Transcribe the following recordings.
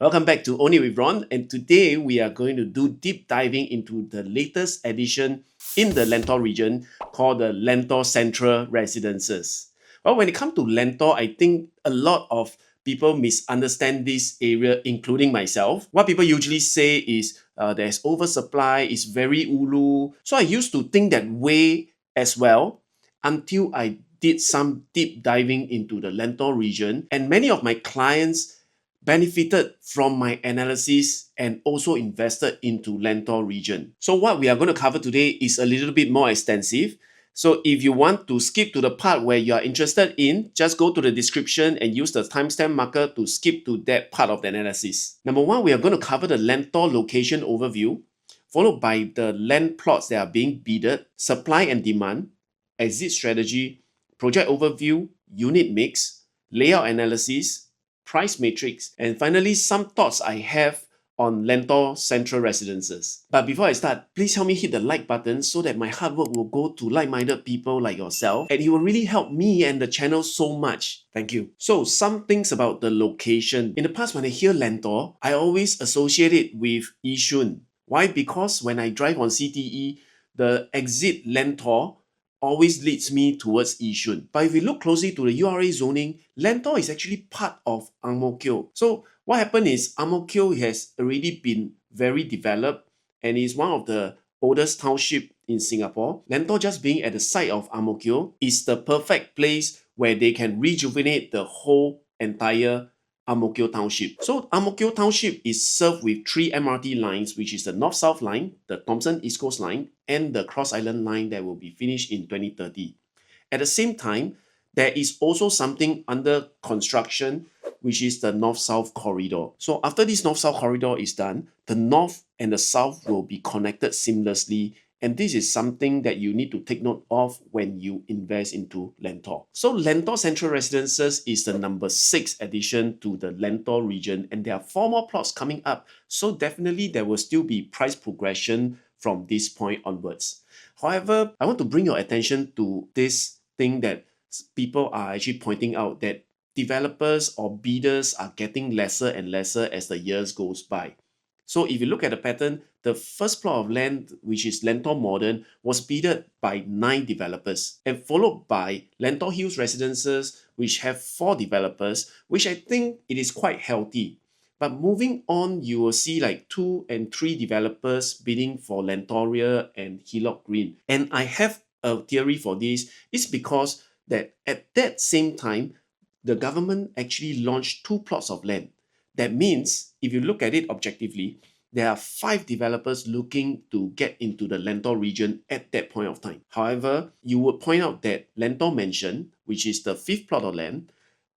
Welcome back to Only with Ron, and today we are going to do deep diving into the latest addition in the Lentor region called the Lentor Central Residences. Well, when it comes to Lentor, I think a lot of people misunderstand this area, including myself. What people usually say is there's oversupply, it's very ulu. So I used to think that way as well until I did some deep diving into the Lentor region, and many of my clients benefited from my analysis and also invested into Lentor region. So what we are going to cover today is a little bit more extensive. So if you want to skip to the part where you are interested in, just go to the description and use the timestamp marker to skip to that part of the analysis. Number one, we are going to cover the Lentor location overview, followed by the land plots that are being bidded, supply and demand, exit strategy, project overview, unit mix, layout analysis, price matrix, and finally some thoughts I have on Lentor Central Residences. But before I start, please help me hit the like button so that my hard work will go to like-minded people like yourself, and it will really help me and the channel so much. Thank you. So some things about the location. In the past, when I hear Lentor, I always associate it with Yishun. Why? Because when I drive on CTE, the exit Lentor always leads me towards Yishun. But if we look closely to the URA zoning, Lentor is actually part of Ang Mo Kio. So what happened is Ang Mo Kio has already been very developed and is one of the oldest township in Singapore. Lentor, just being at the site of Ang Mo Kio, is the perfect place where they can rejuvenate the whole entire Ang Mo Kio Township. So Ang Mo Kio Township is served with 3 MRT lines, which is the North-South line, the Thomson East Coast line, and the Cross Island line that will be finished in 2030. At the same time, there is also something under construction, which is the North-South corridor. So after this North-South corridor is done, the North and the South will be connected seamlessly, and this is something that you need to take note of when you invest into Lentor. So Lentor Central Residences is the number 6 addition to the Lentor region, and there are 4 more plots coming up. So definitely there will still be price progression from this point onwards. However, I want to bring your attention to this thing that people are actually pointing out, that developers or bidders are getting lesser and lesser as the years goes by. So if you look at the pattern, the first plot of land, which is Lentor Modern, was bidded by 9 developers, and followed by Lentor Hills Residences, which have 4 developers, which I think it is quite healthy. But moving on, you will see like 2 and 3 developers bidding for Lentoria and Hillock Green. And I have a theory for this. It's because that at that same time, the government actually launched 2 plots of land. That means, if you look at it objectively, there are 5 developers looking to get into the Lentor region at that point of time. However, you would point out that Lentor Mansion, which is the 5th plot of land,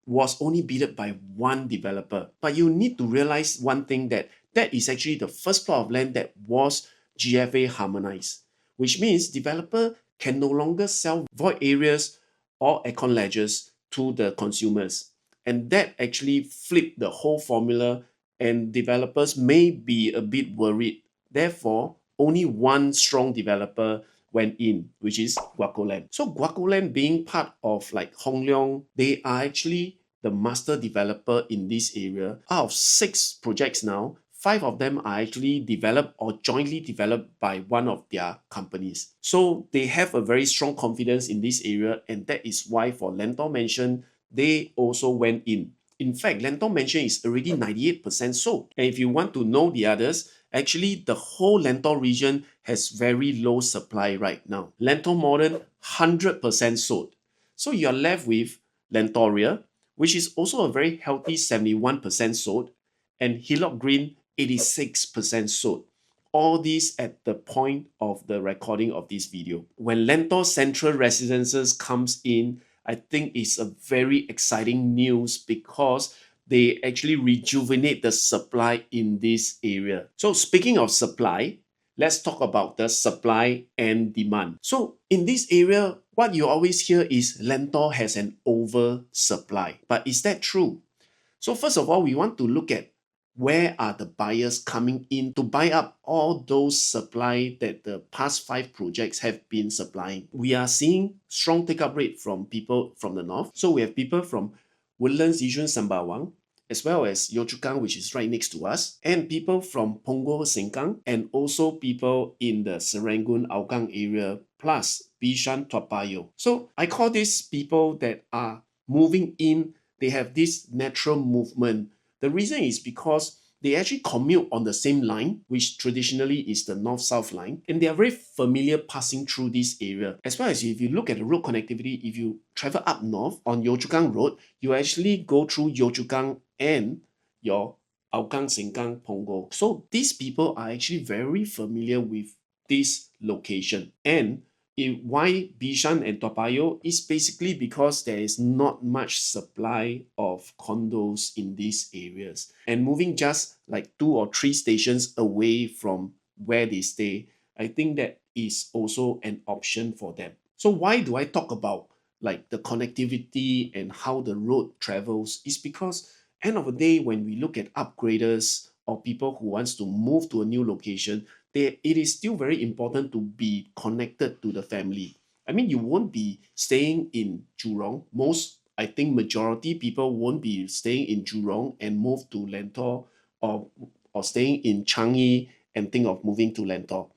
was only bidded by 1 developer. But you need to realize one thing, that is actually the first plot of land that was GFA harmonized, which means developer can no longer sell void areas or aircon ledgers to the consumers. And that actually flipped the whole formula, and developers may be a bit worried. Therefore, only 1 strong developer went in, which is Guacoland. So Guacoland, being part of like Hong Leong, they are actually the master developer in this area. Out of 6 projects now, 5 of them are actually developed or jointly developed by one of their companies. So they have a very strong confidence in this area, and that is why for Lentor Mansion, they also went in. In fact, Lentor Mansion is already 98% sold. And if you want to know the others, actually the whole Lentor region has very low supply right now. Lentor Modern, 100% sold. So you're left with Lentoria, which is also a very healthy 71% sold, and Hillock Green, 86% sold. All these at the point of the recording of this video. When Lentor Central Residences comes in, I think it's a very exciting news because they actually rejuvenate the supply in this area. So speaking of supply, let's talk about the supply and demand. So in this area, what you always hear is Lentor has an oversupply. But is that true? So first of all, we want to look at where are the buyers coming in to buy up all those supply that the past 5 projects have been supplying. We are seeing strong take-up rate from people from the north. So we have people from Woodlands, Yishun, Sembawang, as well as Yio Chu Kang, which is right next to us, and people from Punggol, Sengkang, and also people in the Serangoon, Hougang area, plus Bishan, Toa Payoh. So I call these people that are moving in, they have this natural movement. The reason is because they actually commute on the same line, which traditionally is the north-south line, and they are very familiar passing through this area. As well as if you look at the road connectivity, if you travel up north on Yio Chu Kang Road, you actually go through Yio Chu Kang and your Hougang, Sengkang, Punggol. So these people are actually very familiar with this location. And why Bishan and Toa Payoh is basically because there is not much supply of condos in these areas. And moving just like 2 or 3 stations away from where they stay, I think that is also an option for them. So why do I talk about like the connectivity and how the road travels? Is because end of the day, when we look at upgraders or people who wants to move to a new location, it is still very important to be connected to the family. I mean, you won't be staying in Jurong. I think majority people won't be staying in Jurong and move to Lentor, or staying in Changi and think of moving to Lentor.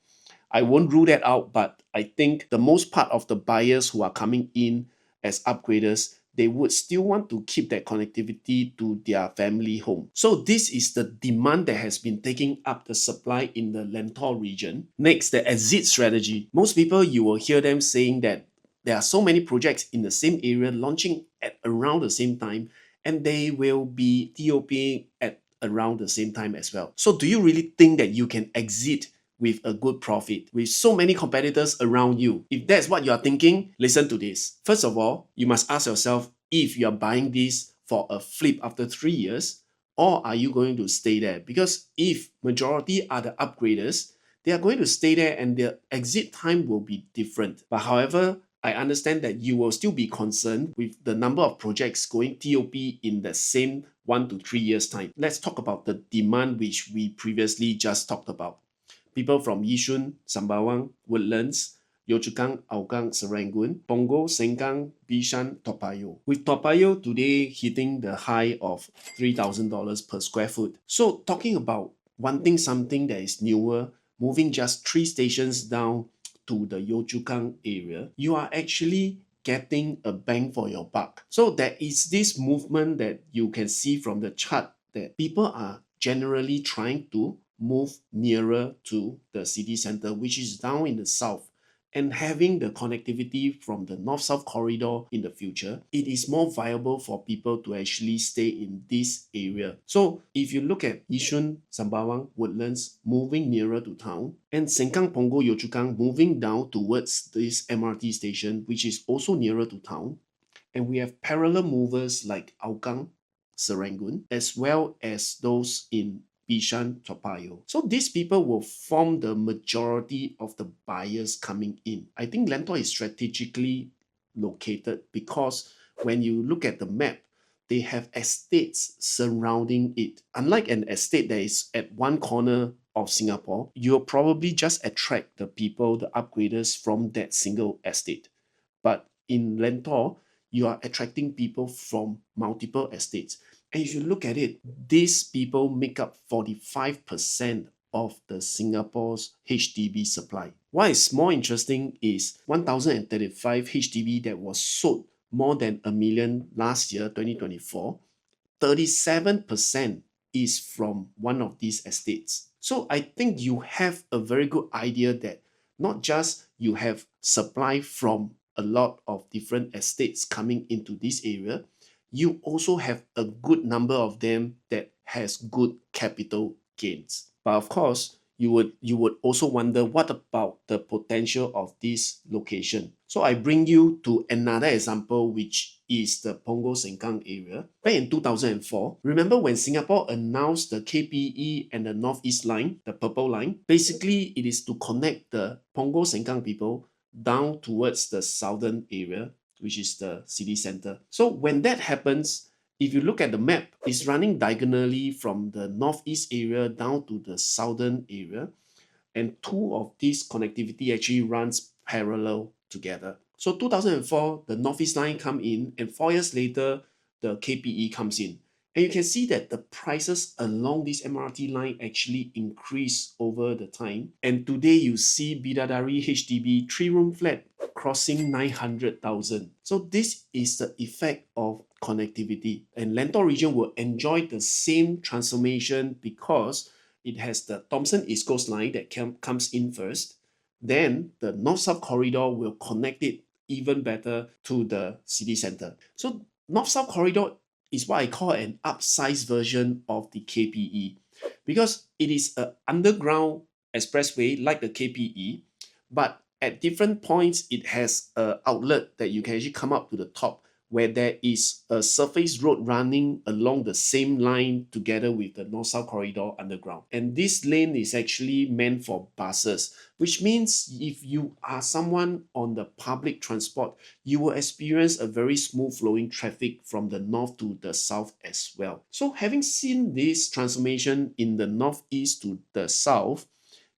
I won't rule that out, but I think the most part of the buyers who are coming in as upgraders, they would still want to keep that connectivity to their family home. So this is the demand that has been taking up the supply in the Lentor region. Next, the exit strategy. Most people, you will hear them saying that there are so many projects in the same area launching at around the same time, and they will be TOPing at around the same time as well. So do you really think that you can exit with a good profit with so many competitors around you? If that's what you are thinking, listen to this. First of all, you must ask yourself if you are buying this for a flip after 3 years, or are you going to stay there? Because if majority are the upgraders, they are going to stay there and their exit time will be different. But however, I understand that you will still be concerned with the number of projects going TOP in the same 1 to 3 years time. Let's talk about the demand which we previously just talked about. People from Yishun, Sembawang, Woodlands, Yio Chu Kang, Hougang, Serangoon, Punggol, Sengkang, Bishan, Toa Payoh. With Toa Payoh today hitting the high of $3,000 per square foot. So talking about wanting something that is newer, moving just 3 stations down to the Yio Chu Kang area, you are actually getting a bang for your buck. So there is this movement that you can see from the chart that people are generally trying to move nearer to the city center, which is down in the south, and having the connectivity from the north-south corridor in the future, it is more viable for people to actually stay in this area. So if you look at Yishun, Sembawang, Woodlands moving nearer to town, and Sengkang, Punggol, Yio Chu Kang moving down towards this MRT station, which is also nearer to town, and we have parallel movers like Hougang, Serangoon, as well as those in Bishan, Toa Payoh. So these people will form the majority of the buyers coming in. I think Lentor is strategically located because when you look at the map, they have estates surrounding it. Unlike an estate that is at one corner of Singapore, you'll probably just attract the people, the upgraders from that single estate. But in Lentor, you are attracting people from multiple estates. And if you look at it, these people make up 45% of the Singapore's HDB supply. What is more interesting is 1,035 HDB that was sold more than a million last year, 2024, 37% is from one of these estates. So I think you have a very good idea that not just you have supply from a lot of different estates coming into this area, you also have a good number of them that has good capital gains. But of course, you would also wonder, what about the potential of this location? So I bring you to another example, which is the Punggol Sengkang area. Back in 2004, remember when Singapore announced the KPE and the Northeast Line, the purple line? Basically, it is to connect the Punggol Sengkang people down towards the southern area, which is the city center. So when that happens, if you look at the map, it's running diagonally from the northeast area down to the southern area, and 2 of these connectivity actually runs parallel together. So 2004, the northeast line come in, and 4 years later, the KPE comes in. And you can see that the prices along this MRT line actually increase over the time. And today you see Bidadari HDB 3-room flat crossing 900,000. So this is the effect of connectivity. And Lentor region will enjoy the same transformation because it has the Thomson East Coast line that comes in first. Then the North-South corridor will connect it even better to the city center. So North-South corridor is what I call an upsized version of the KPE because it is an underground expressway like the KPE, but at different points it has an outlet that you can actually come up to the top where there is a surface road running along the same line together with the North-South corridor underground. And this lane is actually meant for buses, which means if you are someone on the public transport, you will experience a very smooth flowing traffic from the north to the south as well. So having seen this transformation in the northeast to the south,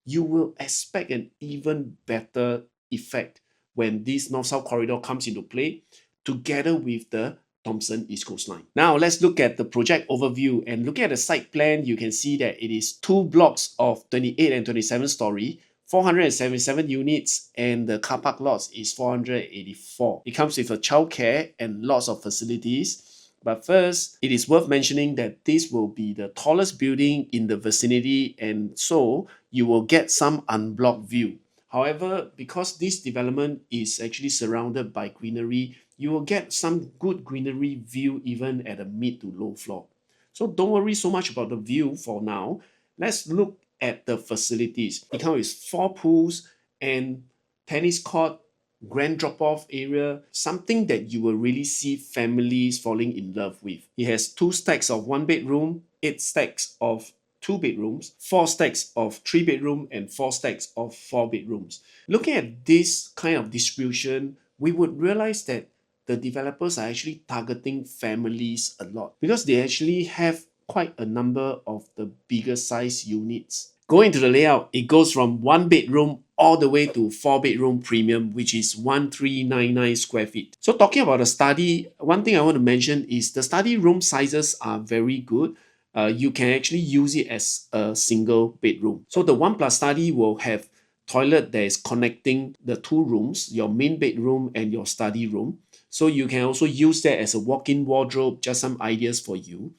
you will expect an even better effect when this north-south corridor comes into play together with the Thomson East Coast Line. Now let's look at the project overview, and looking at the site plan, you can see that it is 2 blocks of 28 and 27 story, 477 units, and the car park lots is 484. It comes with a childcare and lots of facilities. But first, it is worth mentioning that this will be the tallest building in the vicinity, and so you will get some unblocked view. However, because this development is actually surrounded by greenery, you will get some good greenery view even at a mid to low floor. So don't worry so much about the view for now. Let's look at the facilities. It comes with 4 pools and tennis court, grand drop-off area, something that you will really see families falling in love with. It has 2 stacks of 1 bedroom, 8 stacks of 2 bedrooms, 4 stacks of 3 bedroom, and 4 stacks of 4 bedrooms. Looking at this kind of distribution, we would realize that the developers are actually targeting families a lot because they actually have quite a number of the bigger size units. Going to the layout, it goes from 1 bedroom all the way to 4 bedroom premium, which is 1399 square feet. So talking about the study, one thing I want to mention is the study room sizes are very good. You can actually use it as a single bedroom. So the 1 plus study will have toilet that is connecting the 2 rooms, your main bedroom and your study room. So you can also use that as a walk-in wardrobe, just some ideas for you.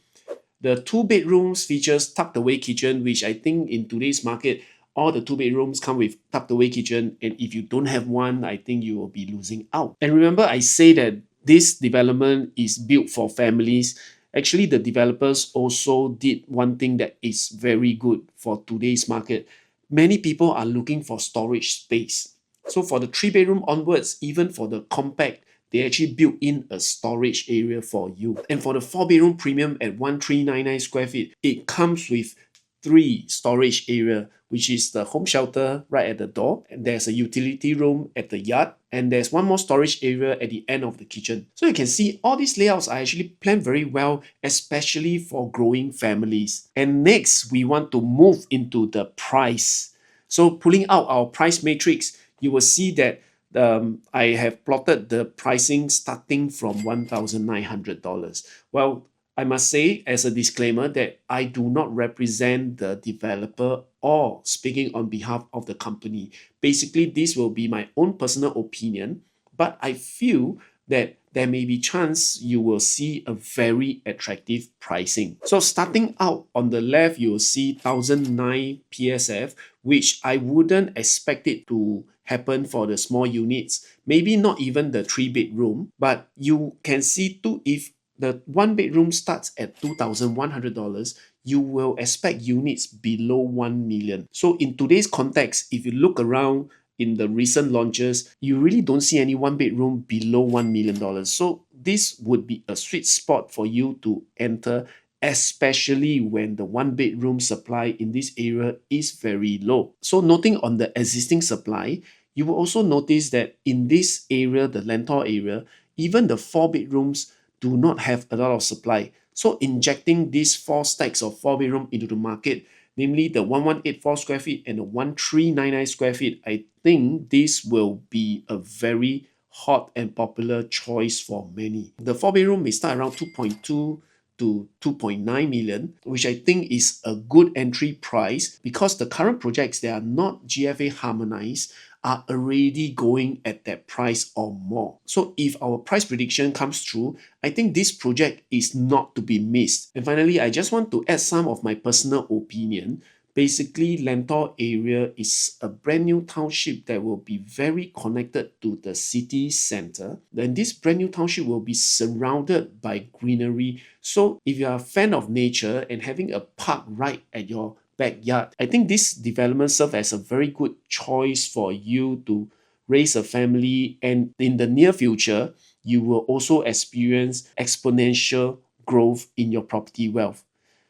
The 2 bedrooms features tucked away kitchen, which I think in today's market, all the 2 bedrooms come with tucked away kitchen. And if you don't have one, I think you will be losing out. And remember, I say that this development is built for families. Actually, the developers also did one thing that is very good for today's market. Many people are looking for storage space. So for the 3 bedroom onwards, even for the compact, they actually built in a storage area for you. And for the 4 bedroom premium at 1399 square feet, it comes with 3 storage area, which is the home shelter right at the door, and there's a utility room at the yard, and there's one more storage area at the end of the kitchen. So you can see all these layouts are actually planned very well, especially for growing families. And next, we want to move into the price. So pulling out our price matrix, you will see that I have plotted the pricing starting from $1,900. Well, I must say as a disclaimer that I do not represent the developer or speaking on behalf of the company. Basically, this will be my own personal opinion, but I feel that there may be chance you will see a very attractive pricing. So starting out on the left, you will see 1009 PSF, which I wouldn't expect it to happen for the small units, maybe not even the 3 bedroom, but you can see too, if the 1 bedroom starts at $2,100, you will expect units below 1 million. So in today's context, if you look around in the recent launches, you really don't see any 1 bedroom below $1 million. So this would be a sweet spot for you to enter, especially when the 1 bedroom supply in this area is very low. So noting on the existing supply, you will also notice that in this area, the Lentor area, even the 4 bedrooms do not have a lot of supply. So injecting these 4 stacks of 4 bedroom into the market, namely the 1184 square feet and the 1399 square feet, I think this will be a very hot and popular choice for many. The 4 bedroom may start around 2.2 to to 2.9 million, which I think is a good entry price because the current projects that are not GFA harmonized are already going at that price or more. So if our price prediction comes true, I think this project is not to be missed. And finally, I just want to add some of my personal opinion. Basically, Lentor area is a brand new township that will be very connected to the city center. Then this brand new township will be surrounded by greenery. So if you are a fan of nature and having a park right at your backyard, I think this development serves as a very good choice for you to raise a family, and in the near future, you will also experience exponential growth in your property wealth.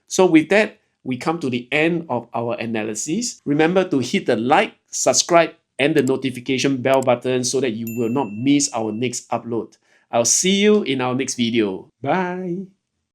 So with that, we come to the end of our analysis. Remember to hit the like, subscribe, and the notification bell button so that you will not miss our next upload. I'll see you in our next video. Bye.